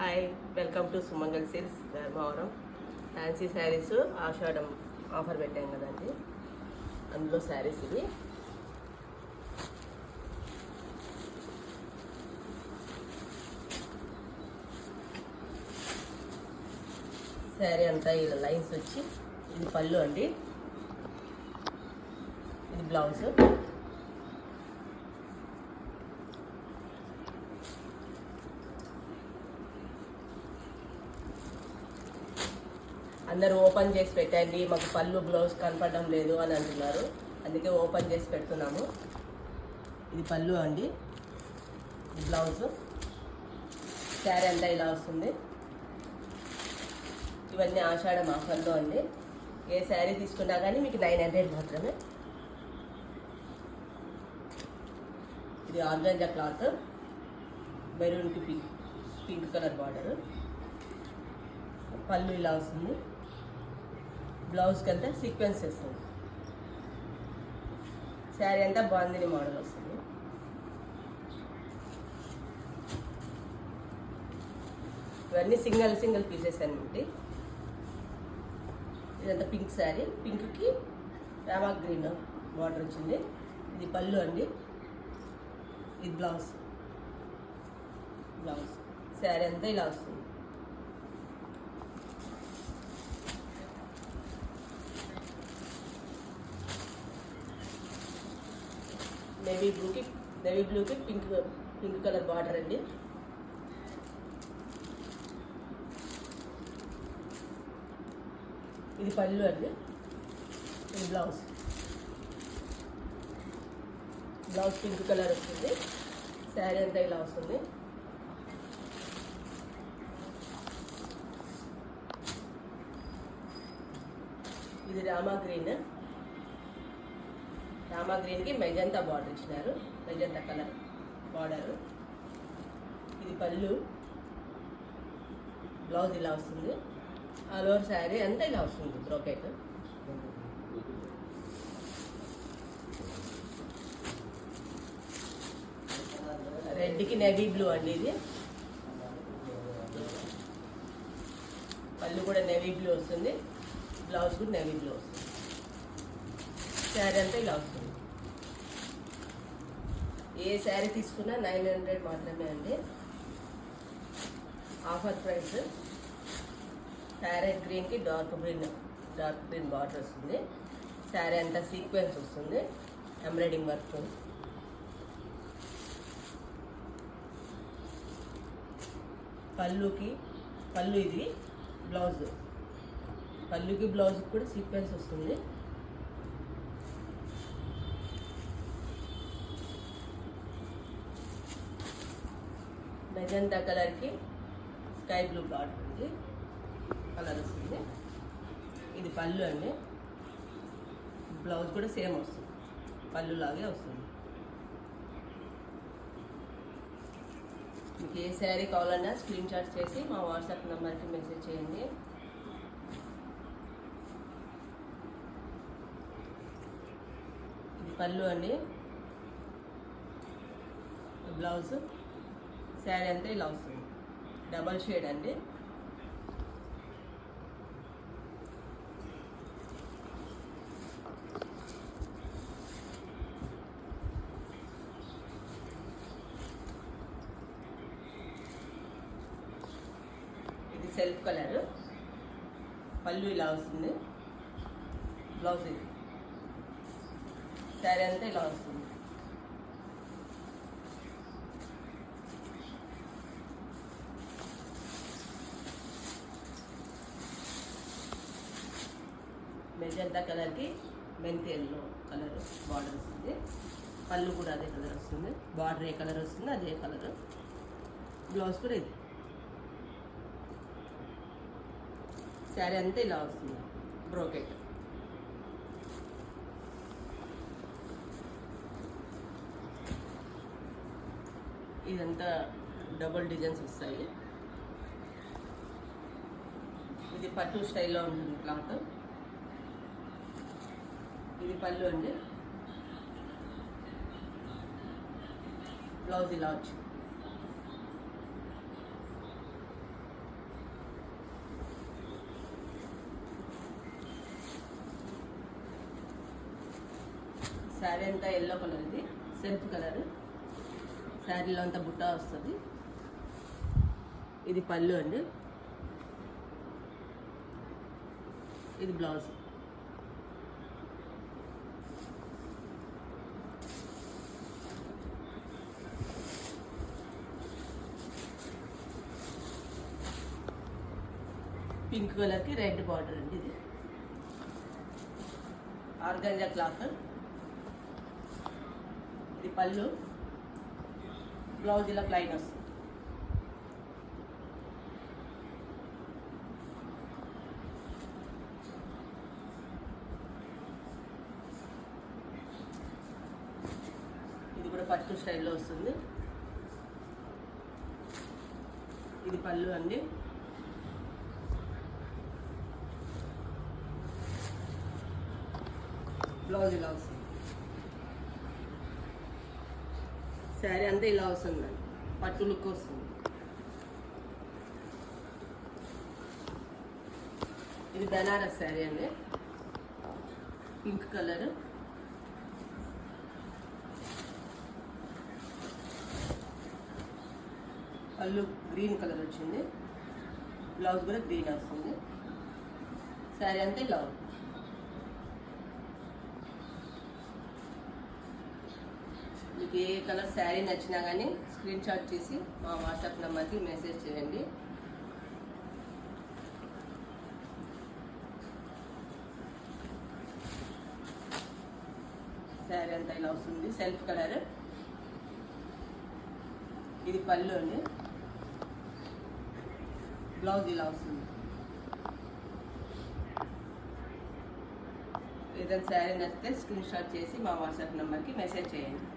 Hi, welcome to Sumangal silks Dharmavaram. Fancy saris Ashadham offer పెట్టాం కదండి, అందులో శారీస్ ఇవి. శారీ అంతా ఇలా లైన్స్ వచ్చి, ఇది పళ్ళు అండి, ఇది బ్లౌజ్. అందరూ ఓపెన్ చేసి పెట్టండి, మాకు పళ్ళు బ్లౌజ్ కనపడడం లేదు అని అంటున్నారు, అందుకే ఓపెన్ చేసి పెడుతున్నాము. ఇది పళ్ళు అండి, ఇది బ్లౌజ్. శారీ అంతా ఇలా వస్తుంది. ఇవన్నీ ఆషాఢం ఆఫర్లో అండి. ఏ శారీ తీసుకున్నా కానీ మీకు 900 మాత్రమే. ఇది ఆర్గాంజా క్లాత్, మెరూన్కి పింక్ కలర్ బార్డర్. పళ్ళు ఇలా వస్తుంది, బ్లౌజ్కి అంతా సీక్వెన్స్ వస్తుంది. శారీ అంతా బాందిని మోడల్ వస్తుంది. ఇవన్నీ సింగిల్ పీసెస్ అనమాట. ఇదంతా పింక్ శారీ, పింక్కి రామా గ్రీన్ బార్డర్ వచ్చింది. ఇది పళ్ళు అండి, ఇది బ్లౌజ్. శారీ అంతా ఇలా వస్తుంది. నేవీ బ్లూకి పింక్ కలర్ బార్డర్ అండి. ఇది పళ్ళు అండి, ఇది బ్లౌజ్ పింక్ కలర్ వస్తుంది. శారీ అంతా ఇలా వస్తుంది. ఇది రామా గ్రీన్కి మెజంతా బార్డర్ ఇచ్చినారు, మెజంతా కలర్ బార్డర్. ఇది పళ్ళు, బ్లౌజ్ ఇలా వస్తుంది. ఆల్ ఓవర్ శారీ అంతా ఇలా వస్తుంది, బ్రోకెట్. రెడ్కి నేవీ బ్లూ అండి. ఇది పళ్ళు కూడా నేవీ బ్లూ వస్తుంది, బ్లౌజ్ కూడా నేవీ బ్లూ వస్తుంది. శారీ అంతా ఇలా వస్తుంది. ఏ శారీ తీసుకున్నా 900 మాత్రమే అండి. Offer price. ప్యారెట్ గ్రీన్కి డార్క్ గ్రీన్ బార్డర్ వస్తుంది. శారీ అంతా సీక్వెన్స్ వస్తుంది, ఎంబ్రాయిడింగ్ వర్క్. పళ్ళు ఇది బ్లౌజ్. పళ్ళుకి బ్లౌజ్కి కూడా సీక్వెన్స్ వస్తుంది. మెజంతా కలర్కి స్కై బ్లూ బార్డర్ ఉంది, కలర్ వస్తుంది. ఇది పళ్ళు అండి, బ్లౌజ్ కూడా సేమ్ వస్తుంది, పళ్ళు లాగే వస్తుంది. మీకు ఏ శారీ కావాలన్నా స్క్రీన్ షాట్ చేసి మా వాట్సాప్ నెంబర్కి మెసేజ్ చేయండి. ఇది పళ్ళు అండి, బ్లౌజ్. శారీ అంతా ఇలా వస్తుంది, డబల్ షేడ్ అండి. ఇది సెల్ఫ్ కలర్. పళ్ళు ఇలా వస్తుంది, బ్లౌజ్ ఇది. శారీ అంతా ఇలా వస్తుంది. మెజంతా కలర్కి మెంతి ఎల్లో కలర్ బార్డర్ వస్తుంది. పళ్ళు కూడా అదే కలర్ వస్తుంది, బార్డర్ ఏ కలర్ వస్తుంది అదే కలర్. బ్లౌజ్ కూడా ఇది. శారీ అంతా ఇలా వస్తుంది, బ్రోకెట్. ఇదంతా డబుల్ డిజైన్స్ వస్తాయి. ఇది పట్టు స్టైల్లో ఉంటుంది క్లాత్. ఇది పళ్ళు అండి, బ్లౌజ్ ఇలా వచ్చింది. శారీ అంతా ఎల్లో కలర్, ఇది సెల్ఫ్ కలర్. శారీలో అంతా బుట్ట వస్తుంది. ఇది పళ్ళు అండి, ఇది బ్లౌజ్. పింక్ కలర్కి రెడ్ బార్డర్ అండి. ఇది ఆర్గాంజా క్లాత్. ఇది పళ్ళు, బ్లౌజ్ ఇలా ప్లైన్ వస్తుంది. ఇది కూడా పట్టు స్టైల్లో వస్తుంది. ఇది పళ్ళు అండి, బ్లౌజ్ ఇలా వస్తుంది. శారీ అంతా ఇలా వస్తుందండి, పట్టు లుక్ వస్తుంది. ఇది బెనారస్ శారీ అండి, పింక్ కలర్. పళ్ళు గ్రీన్ కలర్ వచ్చింది, బ్లౌజ్ కూడా గ్రీన్ వస్తుంది. శారీ అంతా ఇలా ఉంది. మీకు ఏ కలర్ శారీ నచ్చినా కానీ స్క్రీన్ షాట్ చేసి మా వాట్సాప్ నెంబర్కి మెసేజ్ చేయండి. శారీ అంతా ఇలా వస్తుంది, సెల్ఫ్ కలర్. ఇది పళ్ళు అండి, బ్లౌజ్ ఇలా వస్తుంది. ఏదైనా శారీ నచ్చితే స్క్రీన్ షాట్ చేసి మా వాట్సాప్ నెంబర్కి మెసేజ్ చేయండి.